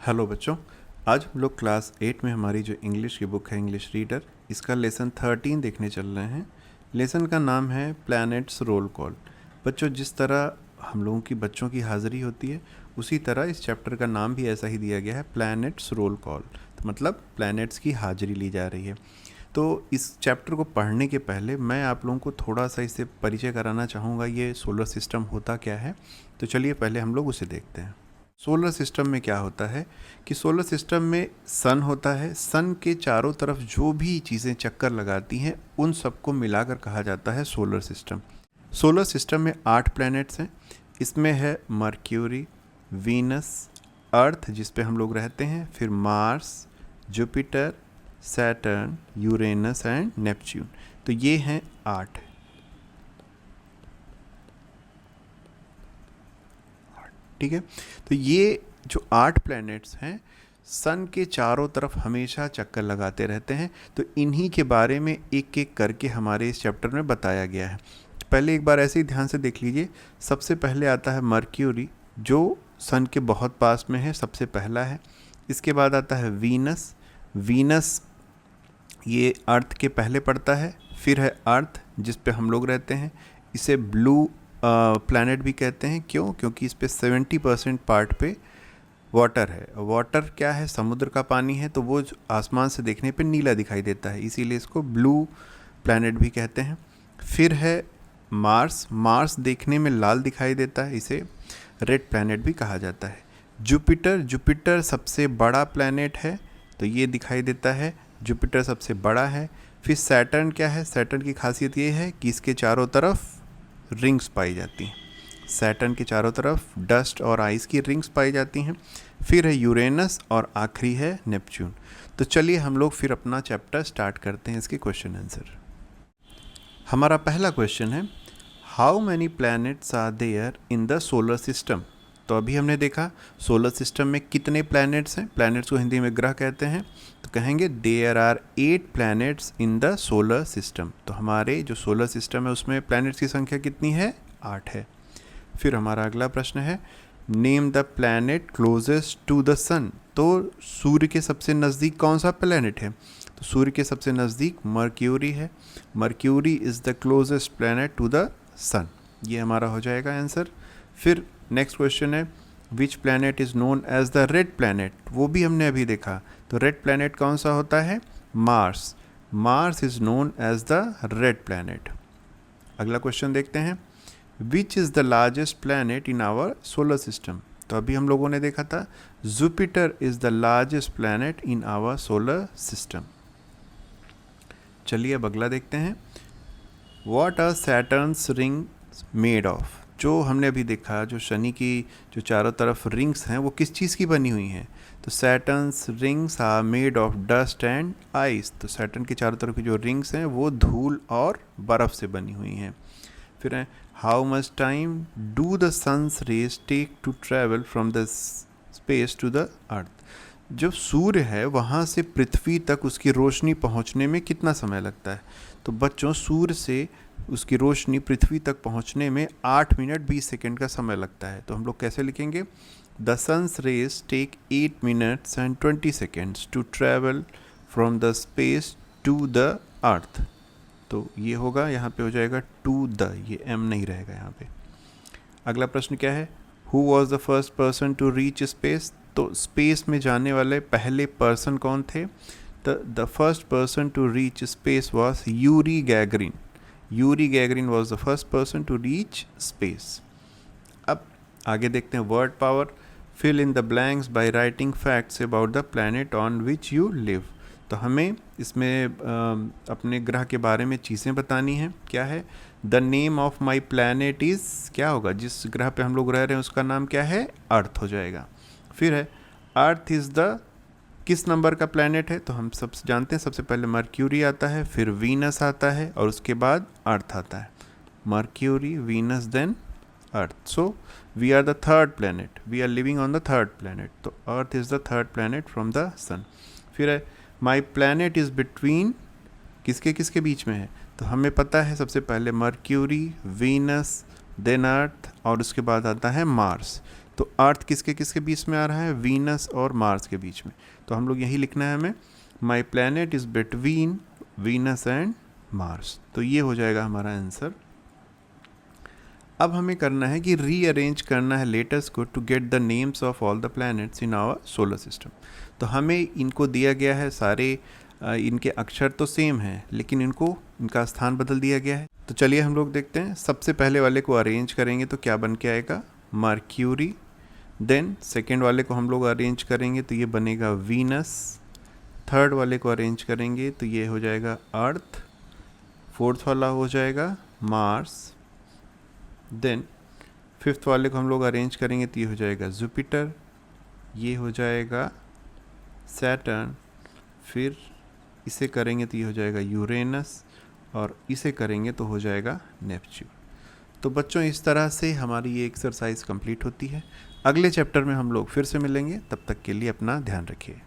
Hello बच्चों, आज हम लोग क्लास 8 में हमारी जो इंग्लिश की बुक है इंग्लिश रीडर, इसका लेसन 13 देखने चल रहे हैं। लेसन का नाम है प्लैनेट्स रोल कॉल। बच्चों, जिस तरह हम लोगों की बच्चों की हाज़िरी होती है, उसी तरह इस चैप्टर का नाम भी ऐसा ही दिया गया है, प्लैनेट्स रोल कॉल। तो मतलब प्लैनेट्स की हाज़िरी ली जा रही है। तो इस चैप्टर को पढ़ने के पहले मैं आप लोगों को थोड़ा सा इससे परिचय कराना चाहूँगा, ये सोलर सिस्टम होता क्या है। तो चलिए पहले हम लोग उसे देखते हैं। सोलर सिस्टम में क्या होता है कि सोलर सिस्टम में सन होता है। सन के चारों तरफ जो भी चीज़ें चक्कर लगाती हैं उन सबको मिलाकर कहा जाता है सोलर सिस्टम। सोलर सिस्टम में 8 प्लैनेट्स हैं। इसमें है मर्क्यूरी, वीनस, अर्थ जिस पे हम लोग रहते हैं, फिर Mars, Jupiter, Saturn, Uranus and Neptune. तो ये हैं 8। ठीक है, तो ये जो 8 प्लैनेट्स हैं सन के चारों तरफ हमेशा चक्कर लगाते रहते हैं। तो इन्हीं के बारे में एक एक करके हमारे इस चैप्टर में बताया गया है। पहले एक बार ऐसे ही ध्यान से देख लीजिए। सबसे पहले आता है मर्क्यूरी, जो सन के बहुत पास में है, सबसे पहला है। इसके बाद आता है वीनस। वीनस ये अर्थ के पहले पड़ता है। फिर है अर्थ जिस पे हम लोग रहते हैं। इसे ब्लू प्लैनेट भी कहते हैं। क्यों? क्योंकि इस पे 70% पार्ट पे वाटर है। वाटर क्या है? समुद्र का पानी है, तो वो आसमान से देखने पे नीला दिखाई देता है, इसीलिए इसको ब्लू प्लैनेट भी कहते हैं। फिर है मार्स। मार्स देखने में लाल दिखाई देता है, इसे रेड प्लैनेट भी कहा जाता है। जुपिटर, जुपिटर सबसे बड़ा प्लैनेट है, तो ये दिखाई देता है, जुपिटर सबसे बड़ा है। फिर सैटर्न क्या है? सैटर्न की खासियत ये है कि इसके चारों तरफ रिंग्स पाई जाती हैं। सैटर्न के चारों तरफ डस्ट और आइस की रिंग्स पाई जाती हैं। फिर है यूरेनस और आखिरी है नेपच्यून। तो चलिए हम लोग फिर अपना चैप्टर स्टार्ट करते हैं, इसके क्वेश्चन आंसर। हमारा पहला क्वेश्चन है, how many planets are there in the solar system. तो अभी हमने देखा सोलर सिस्टम में कितने प्लैनेट्स हैं। प्लैनेट्स को हिंदी में ग्रह कहते हैं, तो कहेंगे there are 8 planets in the solar system. तो हमारे जो सोलर सिस्टम है उसमें प्लैनेट्स की संख्या कितनी है? 8 है। फिर हमारा अगला प्रश्न है, name the planet closest to the sun. तो सूर्य के सबसे नज़दीक कौन सा प्लैनेट है? तो सूर्य के सबसे नज़दीक मर्क्यूरी है। Mercury is the closest planet to the sun. ये हमारा हो जाएगा आंसर। फिर नेक्स्ट क्वेश्चन है, which planet is known as the red planet. वो भी हमने अभी देखा। तो रेड प्लैनेट कौन सा होता है? Mars. Mars is known as the red planet. अगला क्वेश्चन देखते हैं, which is the largest planet in our solar system. तो अभी हम लोगों ने देखा था Jupiter is the largest planet in our solar system. चलिए अब अगला देखते हैं, what are Saturn's rings made of. जो हमने अभी देखा, जो शनि की जो चारों तरफ रिंग्स हैं वो किस चीज़ की बनी हुई हैं? तो Saturn's rings are made of dust and ice. तो सैटर्न के चारों तरफ की जो रिंग्स हैं वो धूल और बर्फ़ से बनी हुई हैं। फिर है, how much time do the sun's rays take to travel from the space to the earth. जब सूर्य है वहाँ से पृथ्वी तक उसकी रोशनी पहुँचने में कितना समय लगता है? तो बच्चों, सूर्य से उसकी रोशनी पृथ्वी तक पहुँचने में 8 मिनट 20 सेकेंड का समय लगता है। तो हम लोग कैसे लिखेंगे? The sun's rays take 8 minutes and 20 seconds to travel from the space to the earth. तो ये होगा, यहाँ पे हो जाएगा टू द, ये एम नहीं रहेगा यहाँ पे। अगला प्रश्न क्या है, who was the first person to reach space. तो स्पेस में जाने वाले पहले पर्सन कौन थे? The first person to reach space was Yuri Gagarin. Yuri Gagarin was the first person to reach space. अब आगे देखते हैं, word power, fill in the blanks by writing facts about the planet on which you live. तो हमें इसमें अपने ग्रह के बारे में चीज़ें बतानी हैं। क्या है? The name of my planet is, क्या होगा? जिस ग्रह पे हम लोग रह रहे हैं उसका नाम क्या है? अर्थ हो जाएगा। फिर है, अर्थ इज़ द किस नंबर का प्लैनेट है? तो हम सब जानते हैं, सबसे पहले मर्क्यूरी आता है, फिर वीनस आता है और उसके बाद अर्थ आता है। Mercury, Venus, then earth. So we are the third planet, we are living on the third planet. तो earth is the third planet from the sun. फिर है, माई प्लैनेट इज़ बिटवीन, किसके किसके बीच में है? तो हमें पता है सबसे पहले मर्क्यूरी, वीनस, देन अर्थ और उसके बाद आता है मार्स। तो अर्थ किसके किसके बीच में आ रहा है, वीनस और मार्स के बीच में। तो हम लोग यही लिखना है हमें, my planet is between Venus and Mars. तो ये हो जाएगा हमारा आंसर। अब हमें करना है कि रीअरेंज करना है लेटर्स को to get the names of all the planets in our solar system. तो हमें इनको दिया गया है सारे, इनके अक्षर तो सेम हैं लेकिन इनका स्थान बदल दिया गया है। तो चलिए हम लोग देखते हैं। सबसे पहले वाले को अरेंज करेंगे तो क्या बन के आएगा, मर्क्यूरी। देन सेकेंड वाले को हम लोग अरेंज करेंगे तो ये बनेगा वीनस। थर्ड वाले को अरेंज करेंगे तो ये हो जाएगा अर्थ। फोर्थ वाला हो जाएगा मार्स। देन फिफ्थ वाले को हम लोग अरेंज करेंगे तो ये हो जाएगा जुपिटर, ये हो जाएगा सैटर्न। फिर इसे करेंगे तो ये हो जाएगा यूरेनस, और इसे करेंगे तो हो जाएगा नेपच्यून। तो बच्चों इस तरह से हमारी ये एक्सरसाइज कंप्लीट होती है। अगले चैप्टर में हम लोग फिर से मिलेंगे, तब तक के लिए अपना ध्यान रखिए।